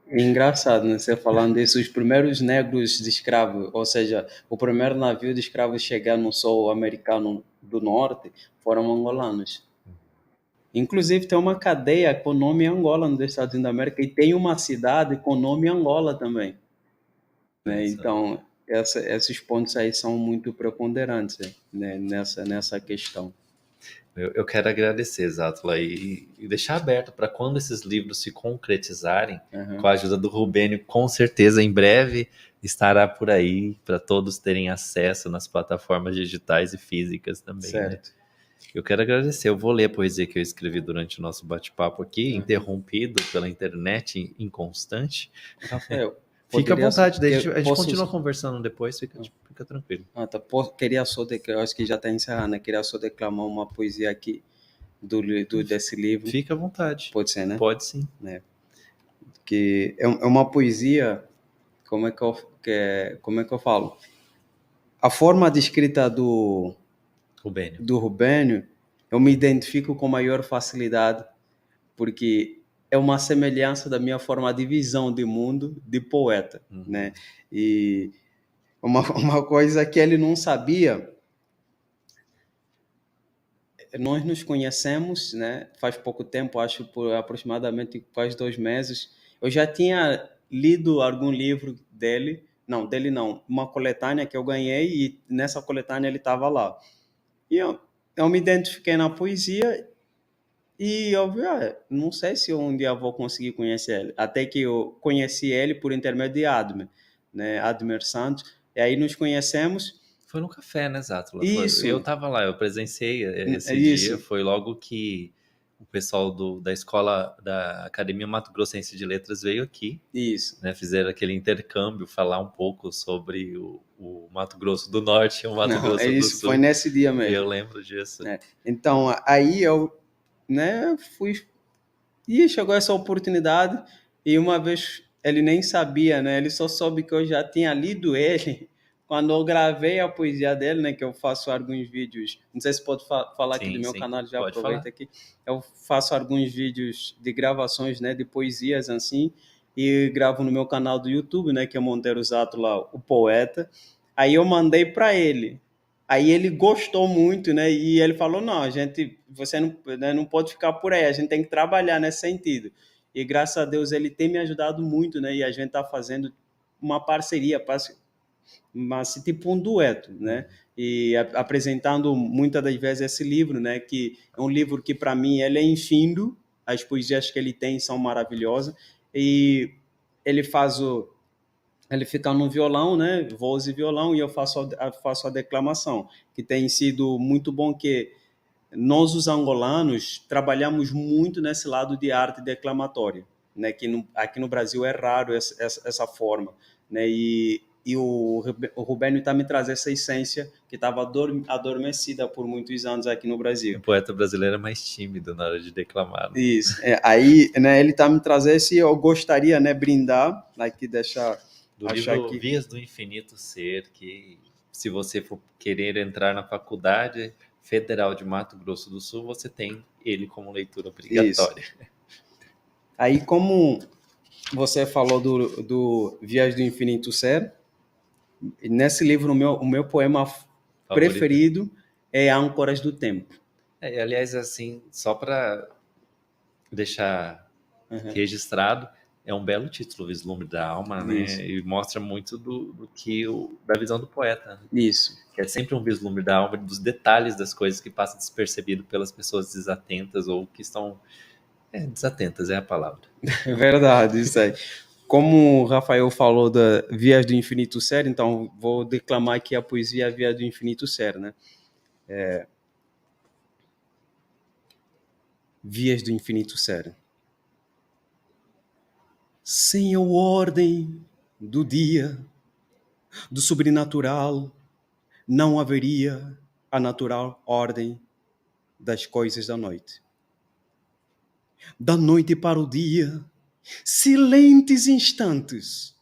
é engraçado, né? Você falando disso, os primeiros negros de escravos, ou seja, o primeiro navio de escravos chegar no sul americano do norte foram angolanos. Inclusive, tem uma cadeia com nome Angola nos Estados Unidos da América e tem uma cidade com nome Angola também, olha né? só. Então, esses pontos aí são muito preponderantes, né? Nessa questão. Eu quero agradecer, Zátula, e deixar aberto para quando esses livros se concretizarem, com Aham, a ajuda do Rubênio, com certeza em breve estará por aí para todos terem acesso nas plataformas digitais e físicas também, né? certo. Eu quero agradecer. Eu vou ler a poesia que eu escrevi durante o nosso bate-papo aqui, Aham. interrompido pela internet inconstante. Rafael, Fica à poderia vontade, daí a gente continua posso. conversando depois, fica tranquilo. Ah, tá. Queria só eu acho que já está encerrando, né? Queria só declamar uma poesia aqui desse livro. Fica à vontade. Pode ser, né? Pode sim. Né? Que é uma poesia, como é que eu falo? A forma de escrita Rubênio. do Rubênio, eu me identifico com maior facilidade, porque é uma semelhança da minha forma de visão de mundo de poeta, né? E uma coisa que ele não sabia, nós nos conhecemos, né? Faz pouco tempo, acho por aproximadamente quase 2 meses. Eu já tinha lido algum livro dele não, uma coletânea que eu ganhei e nessa coletânea ele estava lá. E eu me identifiquei na poesia e eu vi, não sei se um dia eu vou conseguir conhecer ele. Até que eu conheci ele por intermédio de Admer, né? Admer Santos. E aí nos conhecemos. Foi no café, né, Zátula? Eu Isso, tava lá, eu presenciei é esse dia, isso, foi logo que o pessoal da escola, da Academia Mato Grossense de Letras veio aqui, isso. né, fizeram aquele intercâmbio, falar um pouco sobre o Mato Grosso do Norte e o Mato Não, é Grosso do isso, foi Sul, nesse dia e eu mesmo. lembro disso. Né? Então, aí eu, né, fui. E chegou essa oportunidade, e uma vez ele nem sabia, né? Ele só soube que eu já tinha lido ele quando eu gravei a poesia dele, né? Que eu faço alguns vídeos. Não sei se pode falar aqui do Sim, meu sim, canal, já pode aproveita falar. aqui. Eu faço alguns vídeos de gravações, né? De poesias assim, e gravo no meu canal do YouTube, né? Que é Monteiro Zato lá, o poeta. Aí eu mandei para ele. Aí ele gostou muito, né? E ele falou: não, você não, né, não pode ficar por aí, a gente tem que trabalhar nesse sentido. E graças a Deus ele tem me ajudado muito, né? E a gente está fazendo uma parceria, mas tipo um dueto, né? E apresentando muitas das vezes esse livro, né? Que é um livro que para mim ele é infindo, as poesias que ele tem são maravilhosas e ele faz ele fica no violão, né? Voz e violão, e eu faço a declamação, que tem sido muito bom que nós, os angolanos, trabalhamos muito nesse lado de arte declamatória, né? Que aqui no Brasil é raro essa forma, né? E o Rubênio está me trazendo essa essência que estava adormecida por muitos anos aqui no O Brasil. poeta brasileiro é mais tímido na hora de declamar, né? Isso. Aí, né, ele está me trazendo esse, eu gostaria, né, brindar, aqui deixar, Do achar livro aqui. Vias do Infinito Ser, que se você for querer entrar na Faculdade Federal de Mato Grosso do Sul, você tem ele como leitura Isso. obrigatória. Aí, como você falou do Viagem do Infinito Ser, nesse livro o meu poema Favorito. preferido é Âncoras do Tempo. Aliás, assim, só para deixar Uhum. registrado, É um belo título, Vislumbre da Alma, né? Isso. E mostra muito da visão do poeta, né? Isso. Que é sempre um vislumbre da alma, dos detalhes das coisas que passam despercebido pelas pessoas desatentas ou que estão... desatentas é a palavra. É verdade, isso aí. Como o Rafael falou da Vias do Infinito Ser, então vou declamar aqui a poesia Via do Infinito Ser, né? Vias do Infinito Ser. Sem a ordem do dia, do sobrenatural, não haveria a natural ordem das coisas da noite. Da noite para o dia, silentes instantes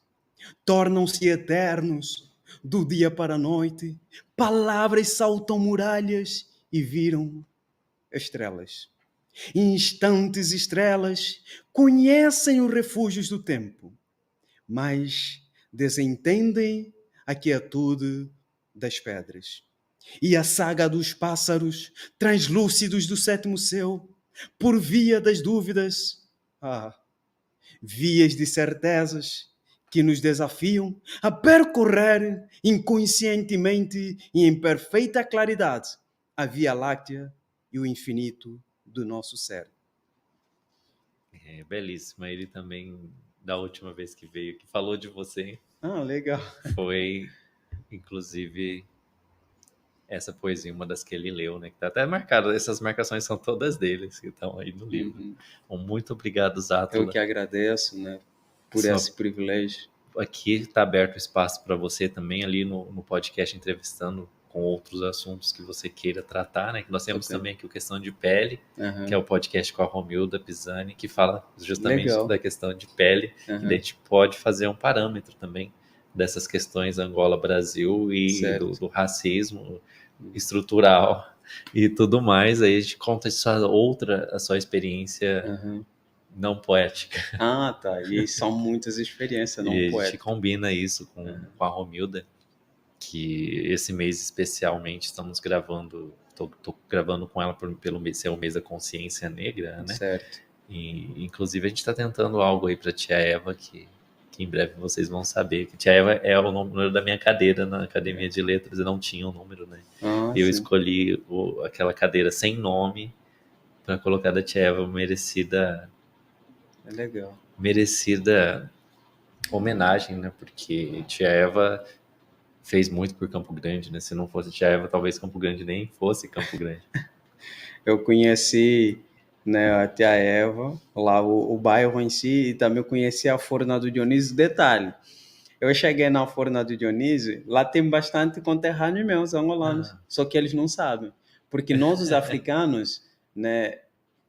tornam-se eternos. Do dia para a noite, palavras saltam muralhas e viram estrelas. Instantes estrelas conhecem os refúgios do tempo, mas desentendem a quietude das pedras. E a saga dos pássaros translúcidos do sétimo céu, por via das dúvidas, vias de certezas que nos desafiam a percorrer inconscientemente e em perfeita claridade a Via Láctea e o infinito do nosso ser. É belíssima. Ele também, da última vez que veio, que falou de você, Legal. foi, inclusive, essa poesia, uma das que ele leu, né? Que tá até marcada. Essas marcações são todas deles, que estão aí no livro. Bom, muito obrigado, Zátula. Eu que agradeço, né, por esse privilégio. Aqui está aberto o espaço para você também, ali no podcast, entrevistando com outros assuntos que você queira tratar, né? Que nós temos também aqui o Questão de Pele, que é o podcast com a Romilda Pisani, que fala justamente da questão de pele, que a gente pode fazer um parâmetro também dessas questões Angola-Brasil e do racismo estrutural e tudo mais. Aí a gente conta a sua experiência não poética. Tá. E são muitas experiências não poéticas. E a gente combina isso com a Romilda, que esse mês especialmente estamos gravando, tô gravando com ela pelo ser o mês da consciência negra, né? Certo. E inclusive a gente está tentando algo aí para Tia Eva que em breve vocês vão saber. Que Tia Eva é o número da minha cadeira na Academia de Letras, e não tinha o número, né? E eu escolhi aquela cadeira sem nome para colocar da Tia Eva merecida homenagem, né? Porque Tia Eva fez muito por Campo Grande, né? Se não fosse Tia Eva, talvez Campo Grande nem fosse Campo Grande. Eu conheci, né, a Tia Eva, lá o bairro em si, e também conheci a Forna do Dionísio. Detalhe, eu cheguei na Forna do Dionísio, lá tem bastante conterrâneos meus angolanos, só que eles não sabem. Porque nós, os africanos, né,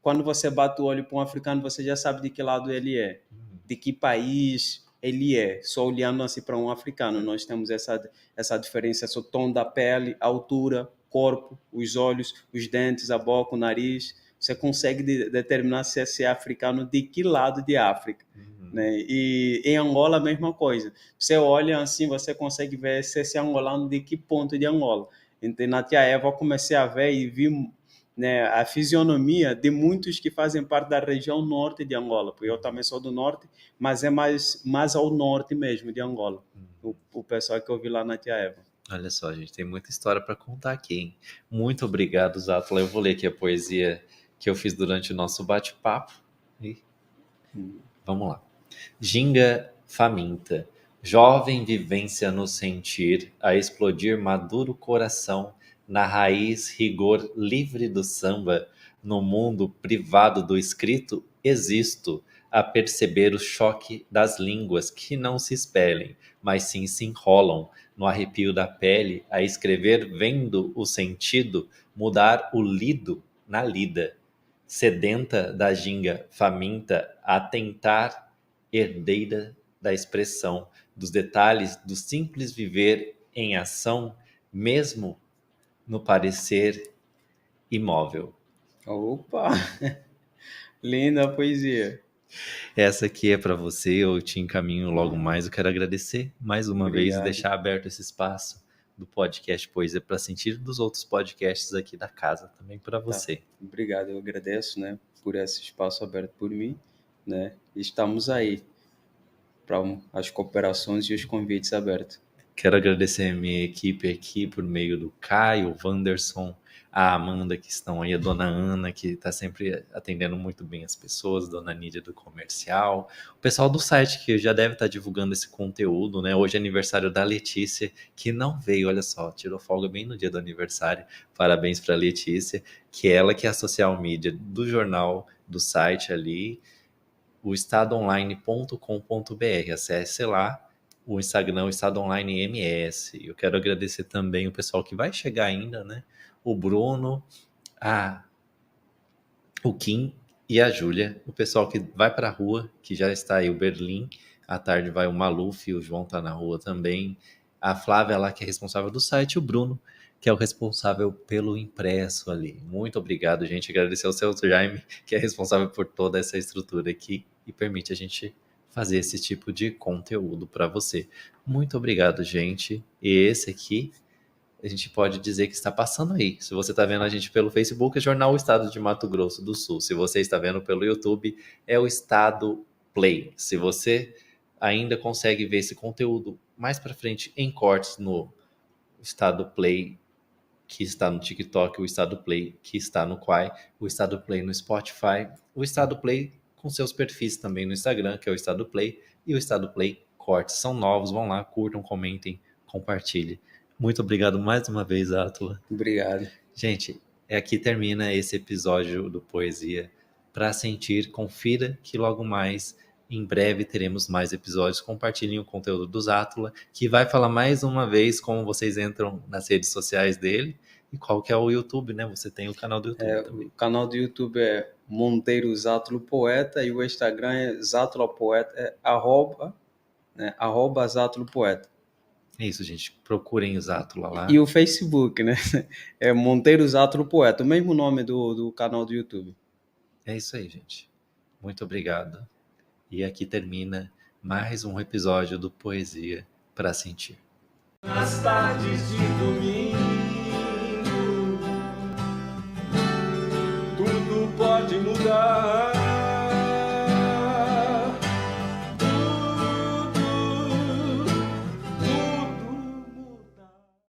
quando você bate o olho para um africano, você já sabe de que lado ele é, de que país ele é, só olhando assim para um africano. Nós temos essa diferença, o tom da pele, a altura, corpo, os olhos, os dentes, a boca, o nariz. Você consegue determinar se é africano de que lado de África. Né? E em Angola a mesma coisa. Você olha assim, você consegue ver se é angolano de que ponto de Angola. Então, na Tia Eva eu comecei a ver e vi, né, a fisionomia de muitos que fazem parte da região norte de Angola, porque eu também sou do norte, mas é mais ao norte mesmo de Angola, o pessoal que eu vi lá na Tia Eva. Olha só, gente, tem muita história para contar aqui, hein? Muito obrigado, Zátula. Eu vou ler aqui a poesia que eu fiz durante o nosso bate-papo. Vamos lá. Ginga faminta, jovem vivência no sentir, a explodir maduro coração, na raiz rigor livre do samba, no mundo privado do escrito, existo, a perceber o choque das línguas que não se espelhem, mas sim se enrolam, no arrepio da pele, a escrever vendo o sentido, mudar o lido na lida, sedenta da ginga faminta, a tentar herdeira da expressão, dos detalhes do simples viver em ação, mesmo no parecer imóvel. Opa! Linda a poesia. Essa aqui é para você, eu te encaminho logo mais. Eu quero agradecer mais uma vez e deixar aberto esse espaço do podcast Poesia para Sentir, dos outros podcasts aqui da casa também para você. Obrigado, eu agradeço, né, por esse espaço aberto por mim, né? Estamos aí para as cooperações e os convites abertos. Quero agradecer a minha equipe aqui por meio do Caio, o Wanderson, a Amanda que estão aí, a Dona Ana que está sempre atendendo muito bem as pessoas, Dona Nídia do comercial, o pessoal do site que já deve estar divulgando esse conteúdo, né? Hoje é aniversário da Letícia, que não veio, olha só, tirou folga bem no dia do aniversário. Parabéns para a Letícia, que é ela que é a social media do jornal, do site ali, o estadoonline.com.br. Acesse lá o Instagram, o Estado Online MS. Eu quero agradecer também o pessoal que vai chegar ainda, né? O Bruno, o Kim e a Júlia. O pessoal que vai para a rua, que já está aí, o Berlim. À tarde vai o Maluf, o João tá na rua também. A Flávia lá, que é responsável do site. O Bruno, que é o responsável pelo impresso ali. Muito obrigado, gente. Agradecer ao seu Jaime, que é responsável por toda essa estrutura aqui e permite a gente fazer esse tipo de conteúdo para você. Muito obrigado, gente. E esse aqui, a gente pode dizer que está passando aí. Se você está vendo a gente pelo Facebook, é Jornal Estado de Mato Grosso do Sul. Se você está vendo pelo YouTube, é o Estado Play. Se você ainda consegue ver esse conteúdo mais para frente em cortes no Estado Play, que está no TikTok, o Estado Play, que está no Quai, o Estado Play no Spotify, o Estado Play com seus perfis também no Instagram, que é o Estado Play, e o Estado Play Cortes. São novos, vão lá, curtam, comentem, compartilhem. Muito obrigado mais uma vez, Átila. Obrigado. Gente, aqui termina esse episódio do Poesia para Sentir. Confira que logo mais, em breve, teremos mais episódios. Compartilhem o conteúdo dos Átila, que vai falar mais uma vez como vocês entram nas redes sociais dele e qual que é o YouTube, né? Você tem o canal do YouTube também. O canal do YouTube é Monteiro Zátulo Poeta e o Instagram é Zátulo Poeta, arroba Zátulo Poeta. É isso, gente. Procurem o Zátula lá. E o Facebook, né? É Monteiro Zátulo Poeta, o mesmo nome do canal do YouTube. É isso aí, gente. Muito obrigado. E aqui termina mais um episódio do Poesia para Sentir. Nas tardes de domingo